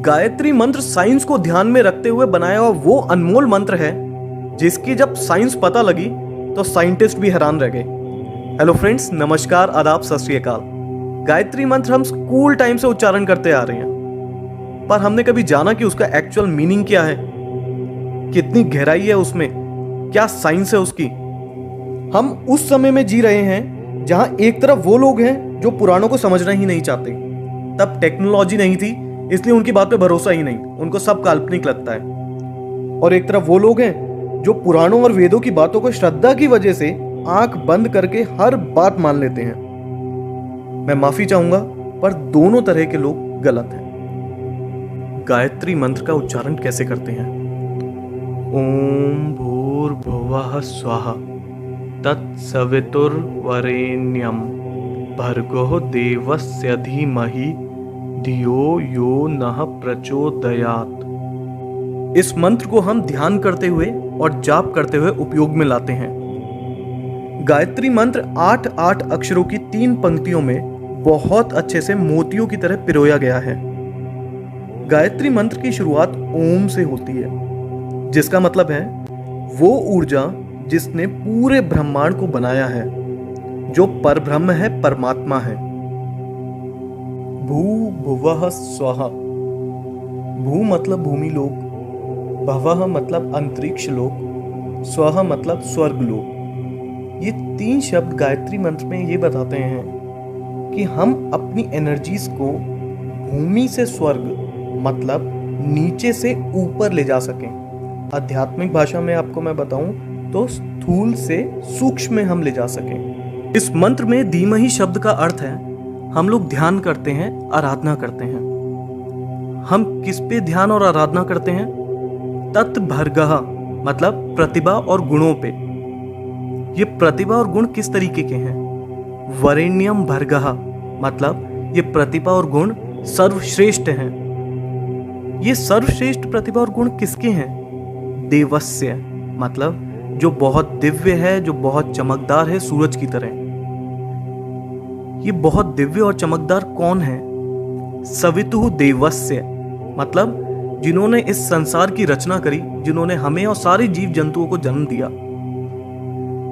गायत्री मंत्र साइंस को ध्यान में रखते हुए बनाया हुआ वो अनमोल मंत्र है जिसकी जब साइंस पता लगी तो साइंटिस्ट भी हैरान रह गए। हेलो फ्रेंड्स, नमस्कार, आदाब, सत श्री अकाल। गायत्री मंत्र हम स्कूल टाइम से उच्चारण करते आ रहे हैं, पर हमने कभी जाना कि उसका एक्चुअल मीनिंग क्या है, कितनी गहराई है उसमें, क्या साइंस है उसकी। हम उस समय में जी रहे हैं जहां एक तरफ वो लोग हैं जो पुराणों को समझना ही नहीं चाहते। तब टेक्नोलॉजी नहीं थी, इसलिए उनकी बात पे भरोसा ही नहीं, उनको सब काल्पनिक लगता है। और एक तरफ वो लोग हैं जो पुराणों और वेदों की बातों को श्रद्धा की वजह से आंख बंद करके हर बात मान लेते हैं। मैं माफी चाहूंगा, पर दोनों तरह के लोग गलत हैं। गायत्री मंत्र का उच्चारण कैसे करते हैं? ओम भूर्भुवः स्वः तत्सवितुर्वरेण्यं भर्गो देवस्य धीमहि धियो यो नः प्रचोदयात्। इस मंत्र को हम ध्यान करते हुए और जाप करते हुए उपयोग में लाते हैं। गायत्री मंत्र 8 अक्षरों की 3 पंक्तियों में बहुत अच्छे से मोतियों की तरह पिरोया गया है। गायत्री मंत्र की शुरुआत ओम से होती है, जिसका मतलब है वो ऊर्जा जिसने पूरे ब्रह्मांड को बनाया है, जो परब्रह्म है, परमात्मा है। भू भुवः स्वः। भू मतलब भूमि लोक, भवः मतलब अंतरिक्ष लोक, स्वः मतलब स्वर्ग लोक। ये 3 शब्द गायत्री मंत्र में ये बताते हैं कि हम अपनी एनर्जीज को भूमि से स्वर्ग मतलब नीचे से ऊपर ले जा सकें। आध्यात्मिक भाषा में आपको मैं बताऊं तो स्थूल से सूक्ष्म में हम ले जा सकें। इस मंत्र में धीमहि शब्द का अर्थ है हम लोग ध्यान करते हैं, आराधना करते हैं। हम किस पे ध्यान और आराधना करते हैं? तत्भर्गः मतलब प्रतिभा और गुणों पे। ये प्रतिभा और गुण किस तरीके के हैं? वरेण्यम भर्गः मतलब ये प्रतिभा और गुण सर्वश्रेष्ठ हैं। ये सर्वश्रेष्ठ प्रतिभा और गुण किसके हैं? देवस्य मतलब जो बहुत दिव्य है, जो बहुत चमकदार है, सूरज की तरह। ये बहुत दिव्य और चमकदार कौन है? सवितुः देवस्य मतलब जिन्होंने इस संसार की रचना करी, जिन्होंने हमें और सारे जीव जंतुओं को जन्म दिया।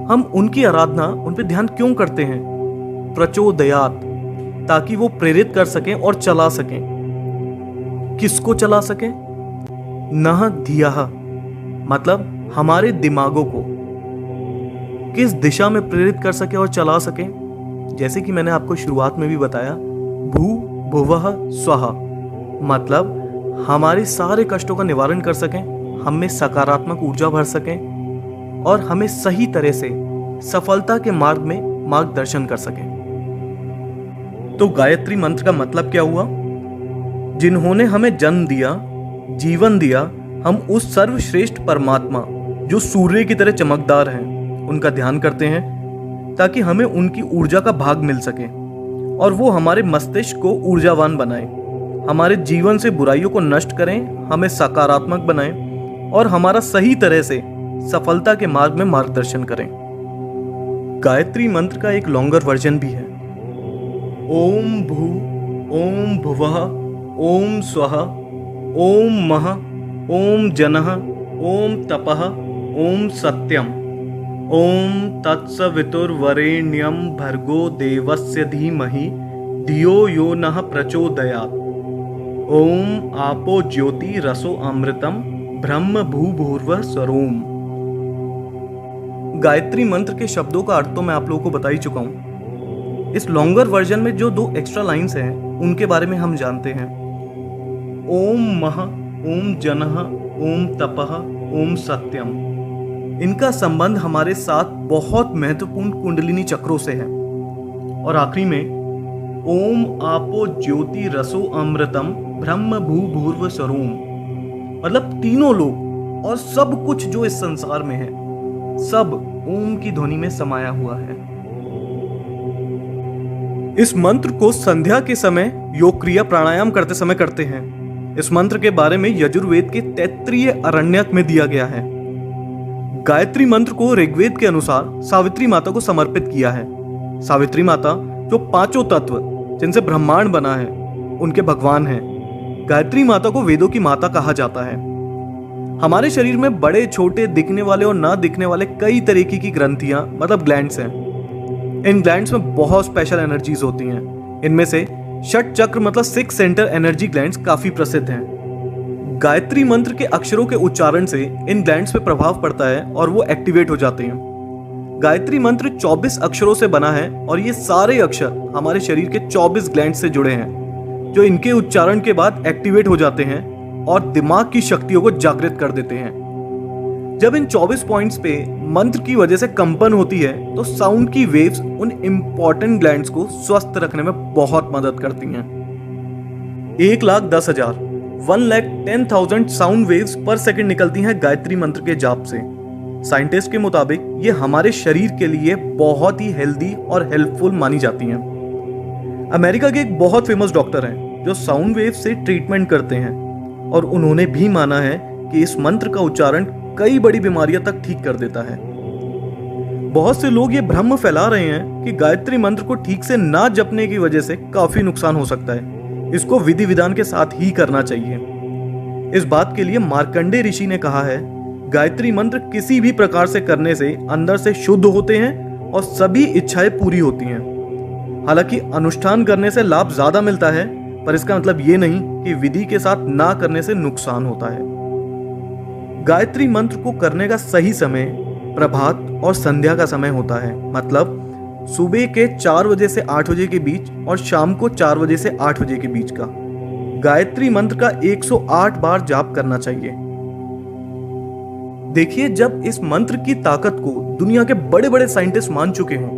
हम उनकी आराधना, उन पे ध्यान क्यों करते हैं? प्रचोदयात्, ताकि वो प्रेरित कर सकें और चला सकें। किसको चला सकें? नः धियः मतलब हमारे दिमागों को किस दिशा में प्रेरित कर सके और चला सके। जैसे कि मैंने आपको शुरुआत में भी बताया, भू भुवः स्वः मतलब हमारे सारे कष्टों का निवारण कर सकें, हम में सकारात्मक ऊर्जा भर सकें और हमें सही तरह से सफलता के मार्ग में मार्गदर्शन कर सकें। तो गायत्री मंत्र का मतलब क्या हुआ? जिन्होंने हमें जन्म दिया, जीवन दिया, हम उस सर्वश्रेष्ठ परमात्मा जो सूर्य की तरह चमकदार हैं, उनका ध्यान करते हैं ताकि हमें उनकी ऊर्जा का भाग मिल सके और वो हमारे मस्तिष्क को ऊर्जावान बनाए, हमारे जीवन से बुराइयों को नष्ट करें, हमें सकारात्मक बनाएं और हमारा सही तरह से सफलता के मार्ग में मार्गदर्शन करें। गायत्री मंत्र का एक लॉन्गर वर्जन भी है। ओम भू, ओम भुवः, ओम स्वः, ओम मः, ओम जनः, ओम तपः, ओम सत्यम, ओम तत्सवितुर्वरेण्यं भर्गो देवस्य धीमहि धियो यो नः प्रचोदयात्। ओम आपो ज्योति रसो अमृतम ब्रह्म भूभुर्वः स्वरोम। गायत्री मंत्र के शब्दों का अर्थ तो मैं आप लोगों को बता ही चुका हूं। इस लॉन्गर वर्जन में जो 2 एक्स्ट्रा लाइंस हैं उनके बारे में हम जानते हैं। ओम मः, ओम जनः, ओम तपः, ओम सत्यम। इनका संबंध हमारे साथ बहुत महत्वपूर्ण कुंडलिनी चक्रों से है। और आखिरी में ओम आपो ज्योति रसो अमृतम ब्रह्म भूभुर्व स्वरोम मतलब तीनों लोग और सब कुछ जो इस संसार में है, सब ओम की ध्वनि में समाया हुआ है। इस मंत्र को संध्या के समय योग क्रिया प्राणायाम करते समय करते हैं। इस मंत्र के बारे में यजुर्वेद के तैत्तिरीय आरण्यक में दिया गया है। गायत्री मंत्र को ऋग्वेद के अनुसार सावित्री माता को समर्पित किया है। सावित्री माता जो 5 तत्व जिनसे ब्रह्मांड बना है, उनके भगवान हैं। गायत्री माता को वेदों की माता कहा जाता है। हमारे शरीर में बड़े छोटे दिखने वाले और ना दिखने वाले कई तरीके की ग्रंथियां मतलब ग्लैंड्स हैं। इन ग्लैंड्स में बहुत स्पेशल एनर्जीज होती हैं। इनमें से षट चक्र मतलब 6 सेंटर एनर्जी ग्लैंड्स काफी प्रसिद्ध हैं। गायत्री मंत्र के अक्षरों के उच्चारण से इन ग्लैंड्स पे प्रभाव पड़ता है और वो एक्टिवेट हो जाते हैं। गायत्री मंत्र 24 अक्षरों से बना है और ये सारे अक्षर हमारे शरीर के 24 ग्लैंड से जुड़े हैं, जो इनके उच्चारण के बाद एक्टिवेट हो जाते हैं और दिमाग की शक्तियों को जागृत कर देते हैं। जब इन 24 पॉइंट्स पे मंत्र की वजह से कंपन होती है तो साउंड की वेव्स उन इंपॉर्टेंट ग्लैंड्स को स्वस्थ रखने में बहुत मदद करती हैं। 1,10,000 1,10,000 साउंड वेव्स पर सेकंड निकलती हैं गायत्री मंत्र के जाप से। साइंटिस्ट के मुताबिक ये हमारे शरीर के लिए बहुत ही हेल्दी और हेल्पफुल मानी जाती हैं। अमेरिका के एक बहुत फेमस डॉक्टर हैं जो साउंड वेव से ट्रीटमेंट करते हैं और उन्होंने भी माना है कि इस मंत्र का उच्चारण कई बड़ी बीमारियां तक ठीक कर देता है। बहुत से लोग ये भ्रम फैला रहे हैं कि गायत्री मंत्र को ठीक से ना जपने की वजह से काफी नुकसान हो सकता है। इसको विधि विधान के साथ ही करना चाहिए। इस बात के लिए मार्कंडे ऋषि ने कहा है, गायत्री मंत्र किसी भी प्रकार से करने से अंदर से शुद्ध होते हैं और सभी इच्छाएं पूरी होती हैं। हालांकि अनुष्ठान करने से लाभ ज्यादा मिलता है, पर इसका मतलब ये नहीं कि विधि के साथ ना करने से नुकसान होता है। गायत्री मंत्र को करने का सही समय प्रभात और संध्या का समय होता है, मतलब सुबह के 4 बजे से 8 बजे के बीच और शाम को 4 बजे से 8 बजे के बीच का। गायत्री मंत्र का 108 बार जाप करना चाहिए। देखिए, जब इस मंत्र की ताकत को दुनिया के बड़े बड़े साइंटिस्ट मान चुके हों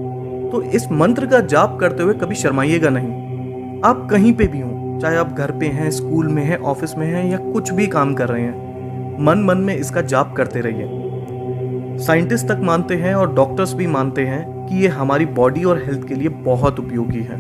तो इस मंत्र का जाप करते हुए कभी शर्माइएगा नहीं। आप कहीं पे भी हों, चाहे आप घर पे हैं, स्कूल में हैं, ऑफिस में हैं या कुछ भी काम कर रहे हैं, मन मन में इसका जाप करते रहिए। साइंटिस्ट तक मानते हैं और डॉक्टर्स भी मानते हैं कि ये हमारी बॉडी और हेल्थ के लिए बहुत उपयोगी है।